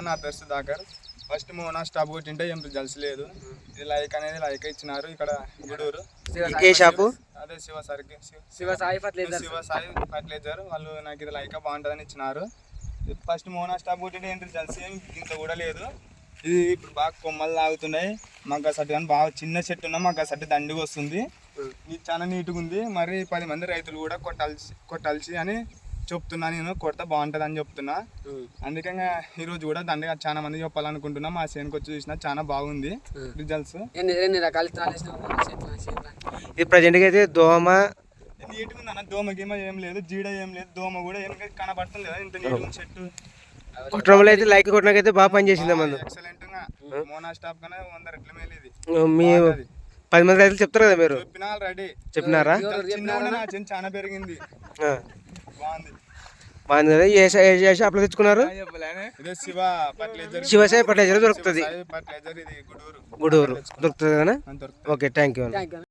నా పేరు Sudhakar. First Mona stop కొట్టింటే ఏం రిజల్ట్స్ లేదు. ఇది లైక్ అనేది లైక్ ఇచ్చినారు ఇక్కడ గూడూరు. ఏ షాపు? అదే శివ సాయి ఫర్టిలైజర్ వాళ్ళు నాకు ఇది లైక్ బాగుంటుందని ఇచ్చినారు. ఫస్ట్ మోనా స్టాప్ కొట్టింటే ఏం రిజల్ట్స్ ఏం ఇంత కూడా లేదు. ఇది ఇప్పుడు బాగా కొమ్మలు లాగుతున్నాయి. మాకు ఆ సట్టు కానీ బాగా చిన్న చెట్టు ఉన్నా మాకు ఆ సట్టు దండిగా వస్తుంది. ఇది చాలా నీట్గా ఉంది. మరి 10 మంది రైతులు కూడా కొట్టాల్సి అని చెప్తున్నా. నేను కొడితే బాగుంటుంది అని చెప్తున్నా. అందుకని ఈరోజు కూడా దండిగా చాలా మంది చెప్పాలనుకుంటున్నా. మా చేనుకి వచ్చి చూసినా చాలా బాగుంది రిజల్ట్స్. ఇది ప్రజెంట్గా అయితే దోమ నీట్గా ఉంది అన్న. దోమ గీమ ఏం లేదు, జీడ ఏం లేదు. దోమ కూడా ఏం కనబడుతుంది కదా ఇంత నీట్గా చెట్టు. కొట్టడంలో అయితే లైక్ కొట్టడానికైతే బాగా పనిచేసింది మనం. ఎక్సలెంట్ గా మోనా స్టాప్ కన్నా 100 రెట్లు మేలు ఇది. మీ 10 మంది రైతులు చెప్తారు కదా మీరు? చెప్పినా ఆల్రెడీ. చెప్పినారా? చాలా పెరిగింది. బాగుంది కదా. ఏ షాప్లో తెచ్చుకున్నారు? శివసాయి ఫర్టిలైజర్ దొరుకుతుంది. ఫర్టిలైజర్ ఇది గూడూరు దొరుకుతుంది కదా. Okay, thank you.